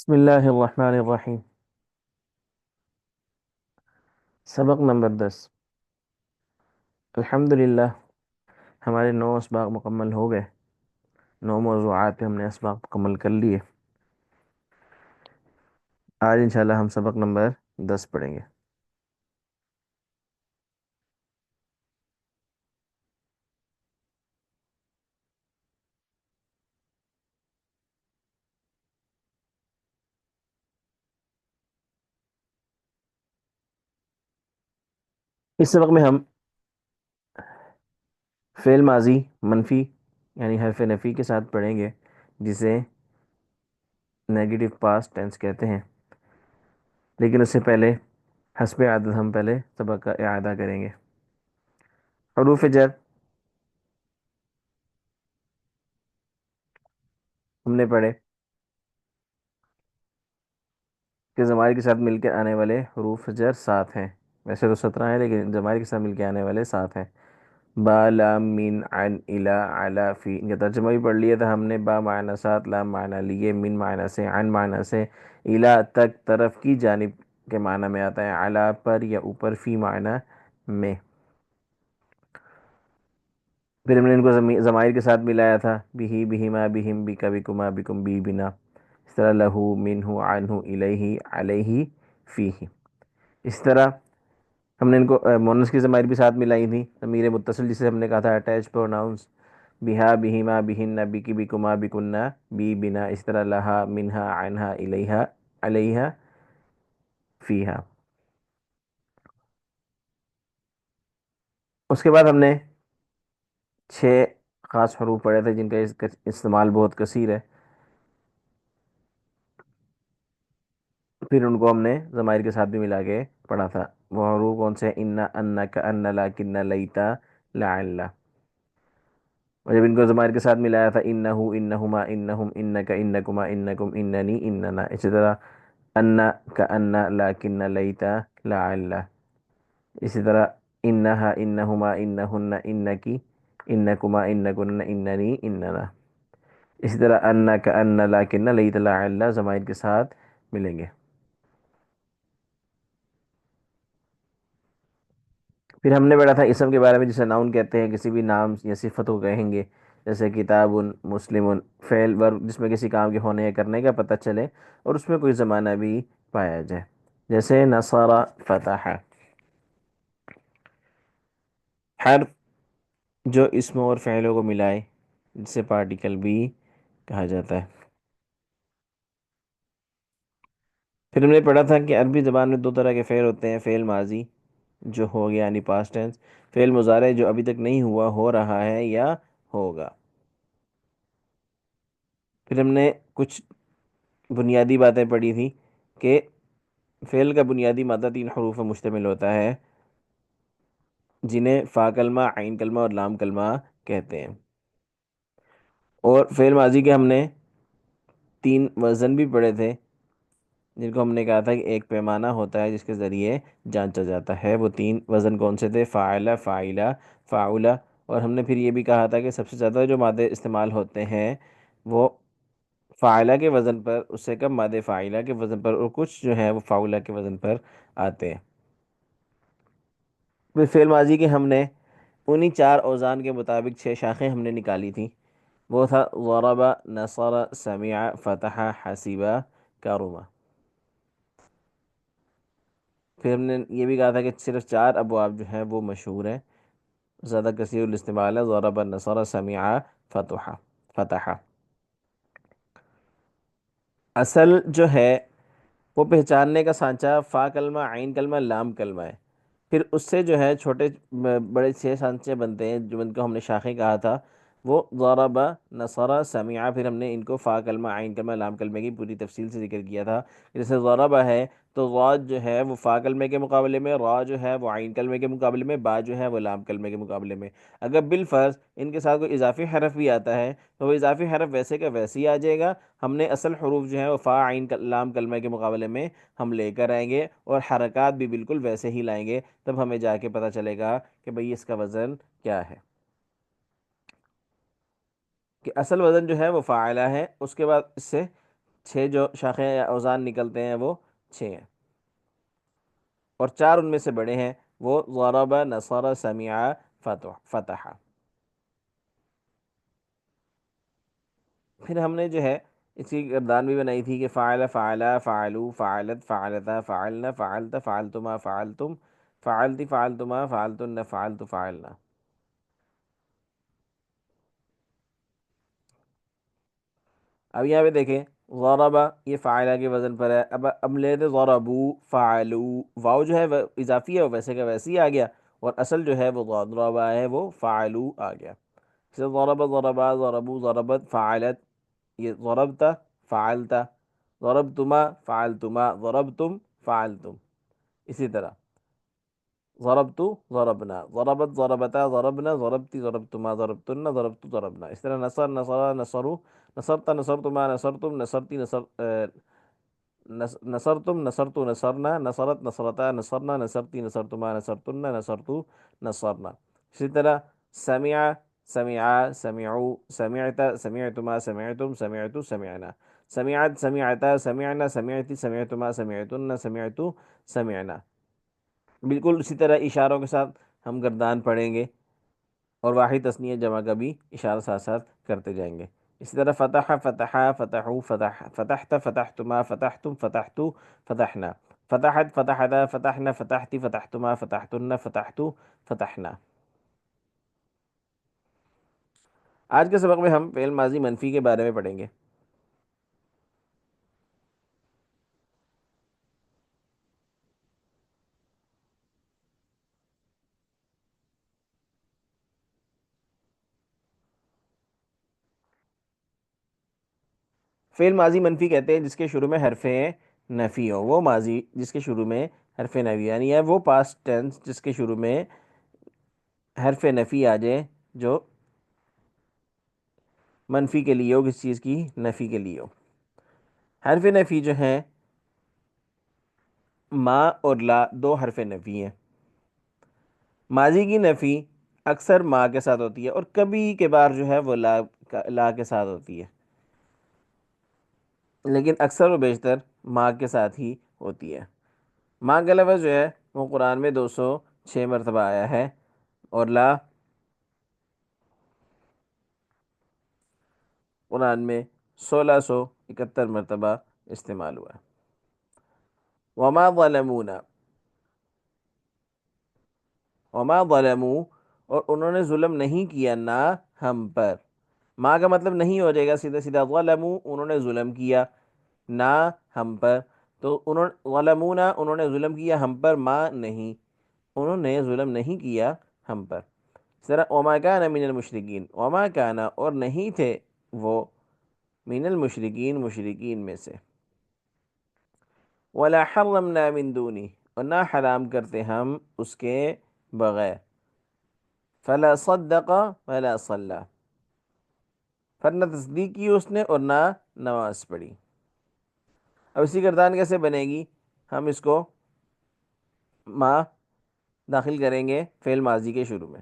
بسم اللہ الرحمن الرحیم۔ سبق نمبر 10۔ الحمدللہ ہمارے 9 اسباق مکمل ہو گئے۔ 9 موضوعات پہ ہم نے اسباق مکمل کر لیے۔ آج انشاءاللہ ہم سبق نمبر 10 پڑھیں گے۔ اس سبق میں ہم فعل ماضی منفی یعنی حرف نفی کے ساتھ پڑھیں گے، جسے نیگیٹو پاسٹ ٹینس کہتے ہیں۔ لیکن اس سے پہلے حسب عادت ہم پہلے سبق کا اعادہ کریں گے۔ حروف جر ہم نے پڑھے کہ ضمائر کے ساتھ مل کے آنے والے حروف جر 7 ہیں۔ ویسے تو 17 ہیں، لیکن ضمائر کے ساتھ مل کے آنے والے 7 ہیں۔ با، لام، من، عن، الا، علا، فی۔ ان کا ترجمہ بھی پڑھ لیا تھا ہم نے۔ با معنی ساتھ، لام معنی لیے، من معنی سے، عن معنی سے، الا تک، طرف کی جانب کے معنی میں آتا ہے، علا پر یا اوپر، فی معنی میں۔ پھر ہم نے ان کو ضمائر کے ساتھ ملایا تھا، بہی، بہما، بہم، بکا، بکما، بکم، بی، بنا۔ اس طرح لہو، منہ، عنہ، الیہ، علیہ، فیہ۔ اس طرح ہم نے ان کو مونس کی ضمائر بھی ساتھ ملائی تھی، ضمیر متصل جسے ہم نے کہا تھا اٹیچ پروناؤنس، بہا، بہما، بہن، بکی، بکما، بکنہ، بی، بنا۔ اس طرح لہا، منہا، عنہا، الیہا، علیہا، فیہا۔ اس کے بعد ہم نے 6 خاص حروف پڑھے تھے جن کا استعمال بہت کثیر ہے۔ پھر ان کو ہم نے ضمائر کے ساتھ بھی ملا کے پڑھا تھا۔ وہ حروف کون سے؟ انا، انا، کأن، لکن، لیتا، لعل۔ اور جب ان کو ضمائر کے ساتھ ملایا تھا، انہو، انہما، انہم، انک، انکما، انکم، اننی، اننا۔ اسی طرح انا، کأن، لکن، لیتا، لعل۔ اسی طرح انہا، انہما، انہن، انکی، انکما، انکن، اننی، اننا۔ اسی طرح انا، کأن، لکن، لیتا، لعل ضمائر کے ساتھ ملیں گے۔ پھر ہم نے پڑھا تھا اسم کے بارے میں، جسے ناؤن کہتے ہیں، کسی بھی نام یا صفت کو کہیں گے، جیسے کتاب، مسلم، فعل ورب جس میں کسی کام کے ہونے یا کرنے کا پتہ چلے اور اس میں کوئی زمانہ بھی پایا جائے، جیسے نصر، فتح۔ حرف جو اسم اور فعلوں کو ملائے، جسے پارٹیکل بھی کہا جاتا ہے۔ پھر ہم نے پڑھا تھا کہ عربی زبان میں 2 طرح کے فعل ہوتے ہیں، فعل ماضی جو ہو گیا یعنی پاسٹ ٹینس، فعل مضارع جو ابھی تک نہیں ہوا، ہو رہا ہے یا ہوگا۔ پھر ہم نے کچھ بنیادی باتیں پڑھی تھی کہ فعل کا بنیادی مادہ 3 حروف پر مشتمل ہوتا ہے، جنہیں فا کلمہ، عین کلمہ اور لام کلمہ کہتے ہیں۔ اور فعل ماضی کے ہم نے 3 وزن بھی پڑھے تھے، جن کو ہم نے کہا تھا کہ ایک پیمانہ ہوتا ہے جس کے ذریعے جانچا جاتا ہے۔ وہ 3 وزن کون سے تھے؟ فاعل، فاعلہ، فاعلہ۔ اور ہم نے پھر یہ بھی کہا تھا کہ سب سے زیادہ جو مادے استعمال ہوتے ہیں وہ فاعلہ کے وزن پر، اس سے کم مادے فاعلہ کے وزن پر، اور کچھ جو ہیں وہ فاعلہ کے وزن پر آتے ہیں۔ پھر فعل ماضی کے ہم نے انہی 4 اوزان کے مطابق 6 شاخیں ہم نے نکالی تھیں۔ وہ تھا ضرب، نصر، سمع، فتح، حسب، کرم۔ پھر ہم نے یہ بھی کہا تھا کہ صرف 4 ابواب جو ہیں وہ مشہور ہیں، زیادہ کثیر الاستعمال ہے، ضرب، نصر، سمع، فتح، فتح۔ اصل جو ہے وہ پہچاننے کا سانچہ فا کلمہ، عین کلمہ، لام کلمہ ہے۔ پھر اس سے جو ہے چھوٹے بڑے 6 سانچے بنتے ہیں، جو ان کو ہم نے شاخیں کہا تھا، وہ ضرب، نصر، سمع۔ پھر ہم نے ان کو فا کلمہ، عین کلمہ، لام کلمے کی پوری تفصیل سے ذکر کیا تھا۔ جیسے ضرب ہے تو ضاد جو ہے وہ فا کلمے کے مقابلے میں، را جو ہے وہ عین کلمے کے مقابلے میں، با جو ہے وہ لام کلمے کے مقابلے میں۔ اگر بالفرض ان کے ساتھ کوئی اضافی حرف بھی آتا ہے تو وہ اضافی حرف ویسے کا ویسے ہی آ جائے گا۔ ہم نے اصل حروف جو ہیں وہ فا، عین، لام کلمہ کے مقابلے میں ہم لے کر آئیں گے، اور حرکات بھی بالکل ویسے ہی لائیں گے، تب ہمیں جا کے پتہ چلے گا کہ بھئی اس کا وزن کیا ہے، کہ اصل وزن جو ہے وہ فاعلہ ہے۔ اس کے بعد اس سے چھ جو شاخیں یا اوزان نکلتے ہیں وہ چھ ہیں، اور چار ان میں سے بڑے ہیں، وہ ضرب، نصر، سمع، فتح۔ پھر ہم نے جو ہے اس کی گردان بھی بنائی تھی کہ فعل، فعلا، فعلو، فعلت، فعلتا، فعلنا، فعلت، فعلتما، فعلتم، فعلتی، فعلتما، فعلتن، فعلت، فعلنا۔ اب یہاں پہ دیکھیں، ضربہ یہ فاعلہ کے وزن پر ہے، اب لیتے ضربو، فعلو، واو جو ہے وہ اضافی ہے، وہ ویسے کا ویسے ہی آ گیا، اور اصل جو ہے وہ ضربہ ہے، وہ فعلو آ گیا۔ جیسے ضرب، ضربا، ضربو، ضربت، فعلت، یہ ضربتا، فعلتا، ضربتما، فعلتما، ضربتم، فعلتم۔ اسی طرح ضربت، ضربنا، ضربت، ضربتا، ضربنا، ضربتی، ضربتما، ضربتن، ضربت، ضربنا۔ اس طرح نصر، نصرا، نصرو، نصرت، نصرتما، نصرتم، نصرتی، نصرتم، نصرت، نصرنا، نصرت، نصرتا، نصرنا، نصرتی، نصرتما، نصرتن، نصرت، نصرنا۔ اسی طرح سمع، سمعا، سمعو، سمعت، سمعتما، سمعتم، سمعت، سمعنا، سمعت، سمعتا، سمعنا، سمعتی، سمعتما، سمعتن، سمعت، سمعنا۔ بالکل اسی طرح اشاروں کے ساتھ ہم گردان پڑھیں گے، اور واحد تثنیہ جمع کا بھی اشارہ ساتھ ساتھ کرتے جائیں گے۔ اسی طرح فتح، فتحا، فتحو، فتح، فتحت، فتحتما، فتحتم، فتحتو، فتحنا، فتحت، فتحتا، فتحنا، فتحتی، فتحتما، فتحتن، فتحتو، فتحنا۔ آج کے سبق میں ہم فعل ماضی منفی کے بارے میں پڑھیں گے۔ فعل ماضی منفی کہتے ہیں جس کے شروع میں حرف نفی ہو، وہ ماضی جس کے شروع میں حرف نفی، یعنی ہے وہ پاسٹ ٹینس جس کے شروع میں حرف نفی آ جائے، جو منفی کے لیے ہو، کس چیز کی؟ نفی کے لیے ہو۔ حرف نفی جو ہیں، ما اور لا، دو حرف نفی ہیں۔ ماضی کی نفی اکثر ما کے ساتھ ہوتی ہے، اور کبھی کبھار جو ہے وہ لا کے ساتھ ہوتی ہے، لیکن اکثر و بیشتر ما کے ساتھ ہی ہوتی ہے۔ ما کا لفظ جو ہے وہ قرآن میں 206 مرتبہ آیا ہے، اور لا قرآن میں 1671 مرتبہ استعمال ہوا ہے۔ وما ظلمونا، وما ظلمو، اور انہوں نے ظلم نہیں کیا نہ ہم پر۔ ماں کا مطلب نہیں ہو جائے گا سیدھا سیدھا، ظلمو انہوں نے ظلم کیا، نہ ہم پر، تو انہوں ظلمونا انہوں نے ظلم کیا ہم پر، ماں نہیں، انہوں نے ظلم نہیں کیا ہم پر۔ اس طرح وما کان من المشرکین، وما کان اور نہیں تھے وہ، من المشرکین مشرکین میں سے، ولا حرمنا من دونی اور نہ حرام کرتے ہم اس کے بغیر، فلا صدق ولا صلی، پھر نہ تصدیق کی اس نے اور نہ نماز پڑھی۔ اب اسی گردان کیسے بنے گی؟ ہم اس کو ما داخل کریں گے فعل ماضی کے شروع میں۔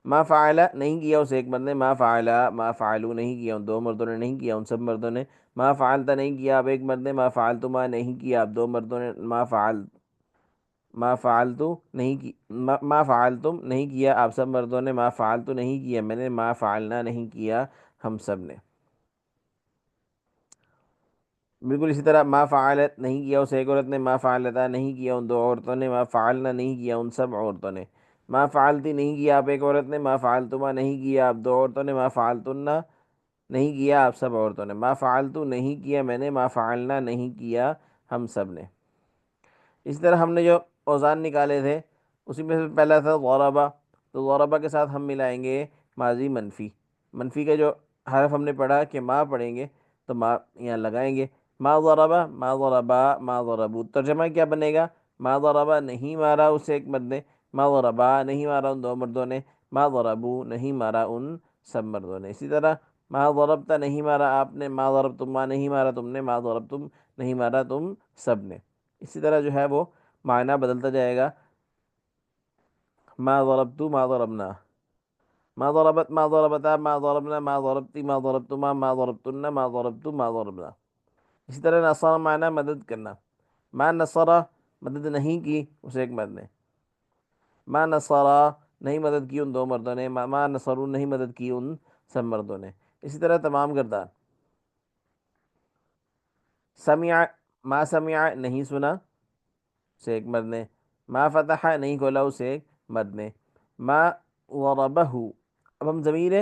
ما فعلا نہیں کیا اس ایک مرد نے، ما فعلا، ما فعلو نہیں کیا ان دو مردوں نے، نہیں کیا ان سب مردوں نے، ما فعلتا نہیں کیا اب ایک مرد نے، ما فعلتما نہیں کیا اب دو مردوں نے، ما فعلتو نہیں کی، ما فعلتم نہیں کیا آپ سب مردوں نے، ما فعلتو نہیں کیا میں نے، ما فعلنا نہیں کیا ہم سب نے۔ بالکل اسی طرح ما فعلت نہیں کیا اس ایک عورت نے، ما فعلتا نہیں کیا ان دو عورتوں نے، ما فعلنا نہیں کیا ان سب عورتوں نے، ما فعلتی نہیں کیا آپ ایک عورت نے، ما فعلتما نہیں کیا آپ دو عورتوں نے، ما فعلتن نہیں کیا آپ سب عورتوں نے، ما فعلتو نہیں کیا میں نے، ما فعلنا نہیں کیا ہم سب نے۔ اسی طرح ہم نے جو اوزان نکالے تھے، اسی میں سے پہلا تھا ضربہ، تو ضربہ کے ساتھ ہم ملائیں گے ماضی منفی، منفی کا جو حرف ہم نے پڑھا کہ ما پڑھیں گے، تو ما یہاں لگائیں گے، ما ضربہ، ما ضربا، ما ضربو، ترجمہ کیا بنے گا؟ ما ضربہ نہیں مارا اسے ایک مرد نے، ما ضربا نہیں مارا ان دو مردوں نے، ما ضربو نہیں مارا ان سب مردوں نے۔ اسی طرح ما ضربتا نہیں مارا آپ نے، ما ضربتما نہیں مارا تم نے، ما ضربتم نہیں مارا تم سب نے۔ اسی طرح جو ہے وہ معنی بدلتا جائے گا، ما ضربتو، ما ضربنا، ما ضربت ما ضربتا ما ضربنا ما ضربتی ما ضربتما ما ضربتن ما ضربتو ما ضربنا. اسی طرح نصر معنی مدد کرنا. ما نصرہ مدد نہیں کی اسے ایک مرد نے. ما نصرہ نہیں مدد کی ان دو مردوں نے. ما نصروا نہیں مدد کی ان سب مردوں نے. اسی طرح تمام کردار. سمع ما سمع نہیں سنا اسے ایک مرد نے. ما فتح نہیں کھولا اسے ایک مرد نے. ما ضربہ. اب ہم ضمیر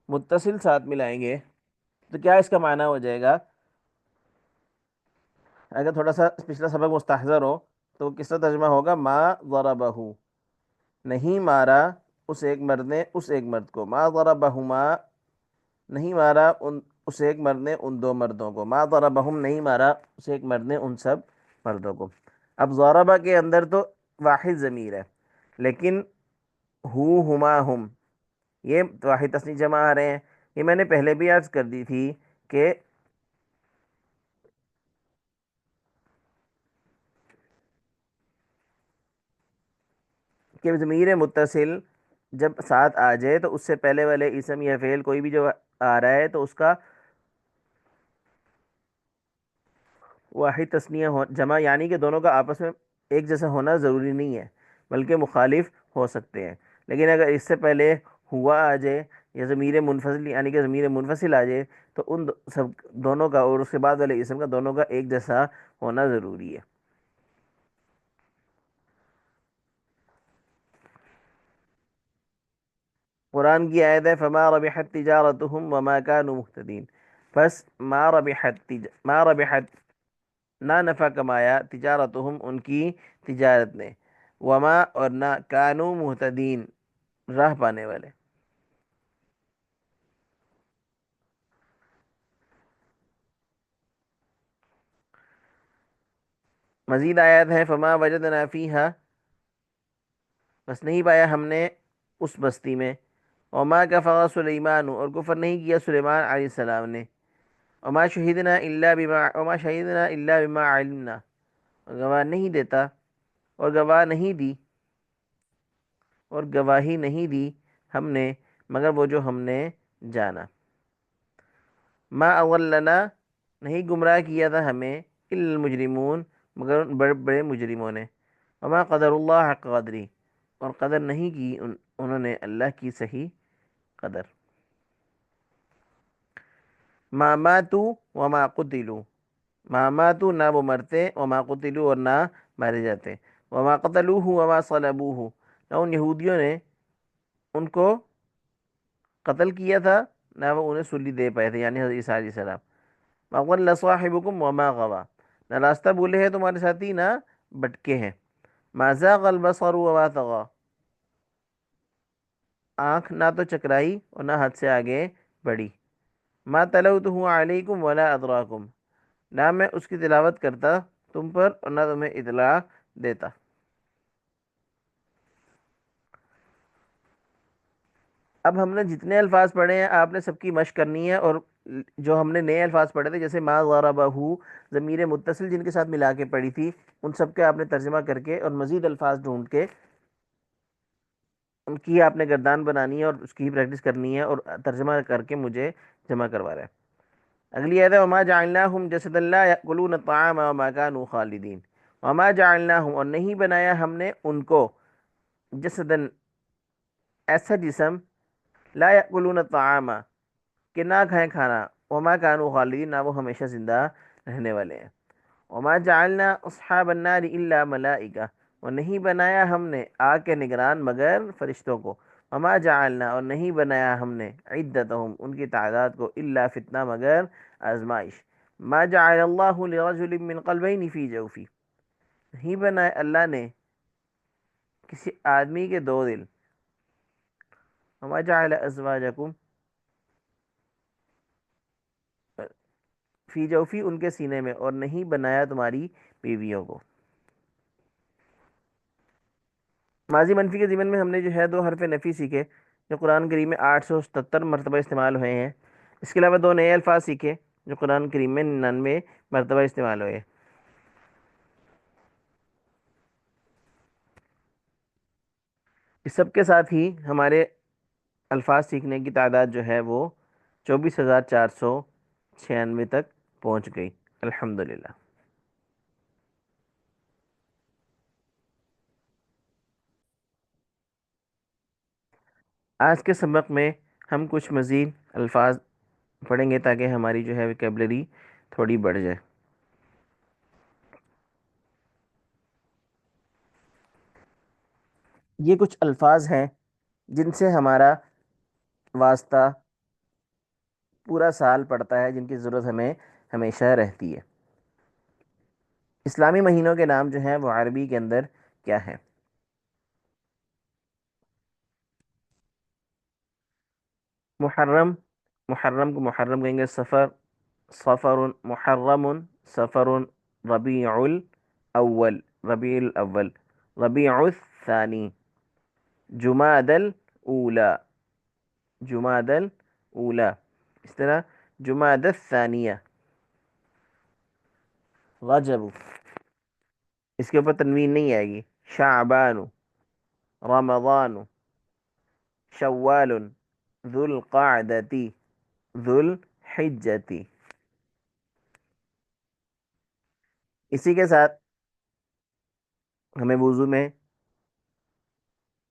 متصل ساتھ ملائیں گے تو کیا اس کا معنی ہو جائے گا؟ اگر تھوڑا سا پچھلا سبق مستحضر ہو تو کس طرح ترجمہ ہوگا؟ ما ضربہ نہیں مارا اس ایک مرد نے اس ایک مرد کو. ما ضربہما نہیں مارا اس ایک مرد نے ان دو مردوں کو. ما ضربہم نہیں مارا اس ایک مرد نے ان سب مردوں کو. اب ضربہ کے اندر تو واحد ضمیر ہے، لیکن ہما ہم یہ واحد تسنیہ جمع آ رہے ہیں. یہ میں نے پہلے بھی عرض کر دی تھی کہ ضمیر متصل جب ساتھ آ جائے تو اس سے پہلے والے اسم یا فعل کوئی بھی جو آ رہا ہے تو اس کا واحد تسنیہ جمع، یعنی کہ دونوں کا آپس میں ایک جیسا ہونا ضروری نہیں ہے بلکہ مخالف ہو سکتے ہیں. لیکن اگر اس سے پہلے ہوا آ جائے یا ضمیر منفصل یعنی کہ ضمیر منفصل آ جائے تو ان سب دونوں کا اور اس کے بعد والے اسم کا دونوں کا ایک جیسا ہونا ضروری ہے. قرآن کی آیت ہے فما ربحت تجارتهم وما كانوا مهتدین. پس ما ربحت نہ نفع کمایا تجارتهم ان کی تجارت نے، وما اور نہ کانوا مہتدین راہ پانے والے. مزید آیت ہے فما وجدنا فیہا بس نہیں پایا ہم نے اس بستی میں. وما کفر سلیمان اور کفر نہیں کیا سلیمان علیہ السلام نے. وما شہدنا الا بما علمنا اور گواہ نہیں دیتا اور گواہ نہیں دی اور گواہی نہیں دی ہم نے مگر وہ جو ہم نے جانا. ما اولنا نہیں گمراہ کیا تھا ہمیں الا المجرمون مگر ان بڑے بڑے مجرموں نے. وما قدر اللہ حق قدری اور قدر نہیں کی انہوں نے اللہ کی صحیح قدر. ما ماتوا وما قتلوا ما ماتوا نہ وہ مرتے وما قتلوا اور نہ مارے جاتے. وما قتلوہ وما صلبوہ نہ ان یہودیوں نے ان کو قتل کیا تھا نہ وہ انہیں سلی دے پائے تھے یعنی حضرت عیسیٰ علیہ السلام. ما ضل صاحبکم وما غوا نہ راستہ بھولے ہیں تمہارے ساتھی نہ بٹکے ہیں. ما زاغ البصر وما طغى آنکھ نہ تو چکرائی اور نہ حد سے آگے بڑھی. ما تلوتہ علیکم ولا ادراکم نہ میں اس کی تلاوت کرتا تم پر اور نہ تمہیں اطلاع دیتا. اب ہم نے جتنے الفاظ پڑھے ہیں آپ نے سب کی مشق کرنی ہے، اور جو ہم نے نئے الفاظ پڑھے تھے جیسے ما ضربہ ضمیر متصل جن کے ساتھ ملا کے پڑھی تھی ان سب کے آپ نے ترجمہ کر کے اور مزید الفاظ ڈھونڈ کے ان کی آپ نے گردان بنانی ہے اور اس کی ہی پریکٹس کرنی ہے اور ترجمہ کر کے مجھے جمع کروا رہا ہے. اگلی آیت ہے وما جعلناہم جسدا لا یأکلون الطعام وما كانوا خالدین. وما جعلناہم اور نہیں بنایا ہم نے ان کو جسدن ایسا جسم لا یأکلون الطعام کہ نہ کھائیں کھانا وما كانوا خالدین نہ وہ ہمیشہ زندہ رہنے والے ہیں. وما جعلنا اصحاب النار الا ملائکہ اور نہیں بنایا ہم نے آگ کے نگران مگر فرشتوں کو. وما جعلنا اور نہیں بنایا ہم نے عدتہم ان کی تعداد کو الا فتنہ مگر آزمائش. ما جعل اللہ لرجل من قلبین فی جوفی نہیں بنایا اللہ نے کسی آدمی کے دو دل. وما جعل ازواجکم فی جوفی ان کے سینے میں اور نہیں بنایا تمہاری بیویوں کو. ماضی منفی کے ضمن میں ہم نے جو ہے دو حرف نفی سیکھے جو قرآن کریم میں 877 مرتبہ استعمال ہوئے ہیں. اس کے علاوہ دو نئے الفاظ سیکھے جو قرآن کریم میں 99 مرتبہ استعمال ہوئے. اس سب کے ساتھ ہی ہمارے الفاظ سیکھنے کی تعداد جو ہے وہ 24,496 تک پہنچ گئی الحمدللہ۔ آج کے سبق میں ہم کچھ مزید الفاظ پڑھیں گے تاکہ ہماری جو ہے ویکیبلری تھوڑی بڑھ جائے۔ یہ کچھ الفاظ ہیں جن سے ہمارا واسطہ پورا سال پڑتا ہے، جن کی ضرورت ہمیں ہمیشہ رہتی ہے۔ اسلامی مہینوں کے نام جو ہیں وہ عربی کے اندر کیا ہیں؟ محرم، محرم کو محرم کہیں گے۔ سفر، سفر محرم، سفر ربیع الاول، ربیع الاول، ربیع الثانی، جماد الاولی، جماد الاولی، اس طرح جماد الثانیہ، رجب، اس کے اوپر تنوین نہیں آئے گی، شعبان، رمضان، شوال، ذو القعدتی، ذو الحجتی۔ اسی کے ساتھ ہمیں وضو میں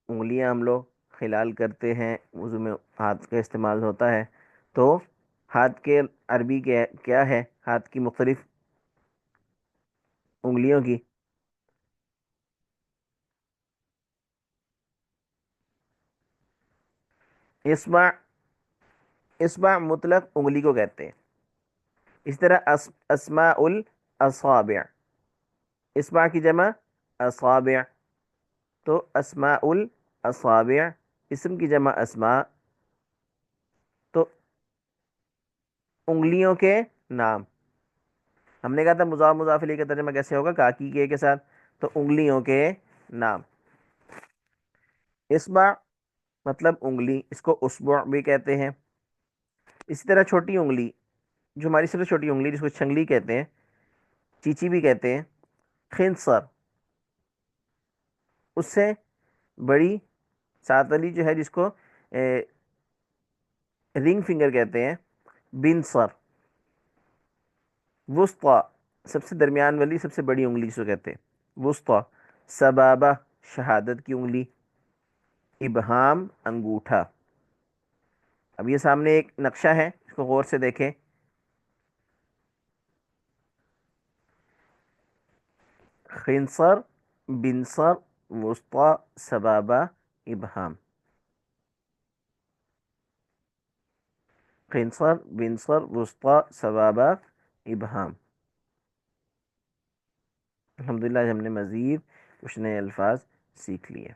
انگلیاں ہم لوگ خلال کرتے ہیں، وضو میں ہاتھ کا استعمال ہوتا ہے، تو ہاتھ کے عربی کے کیا ہے؟ ہاتھ کی مختلف انگلیوں کی اصبع، اصبع مطلق انگلی کو کہتے ہیں۔ اس طرح اسماء الاصابع، اصبع کی جمع اصابع، تو اسماء الاصابع اسم کی جمع اسماء، تو انگلیوں کے نام۔ ہم نے کہا تھا مضاف مضاف الیہ کا ترجمہ کیسے ہوگا؟ کاکی کے ساتھ، تو انگلیوں کے نام۔ اصبع مطلب انگلی، اس کو اصبع بھی کہتے ہیں۔ اسی طرح چھوٹی انگلی، جو ہماری سب سے چھوٹی انگلی جس کو چھنگلی کہتے ہیں، چیچی بھی کہتے ہیں، خنصر، اس سے بڑی سات والی جو ہے جس کو رنگ فنگر کہتے ہیں، بنصر، وسطی سب سے درمیان والی سب سے بڑی انگلی جس کو کہتے ہیں وسطی، سبابہ شہادت کی انگلی، ابہام انگوٹھا۔ اب یہ سامنے ایک نقشہ ہے، اس کو غور سے دیکھیں۔ خنصر، بنصر، وسطی، سبابہ، ابہام، خنصر، بنصر، وسطی، سبابہ، ابہام۔ الحمدللہ ہم نے مزید کچھ نئے الفاظ سیکھ لیے۔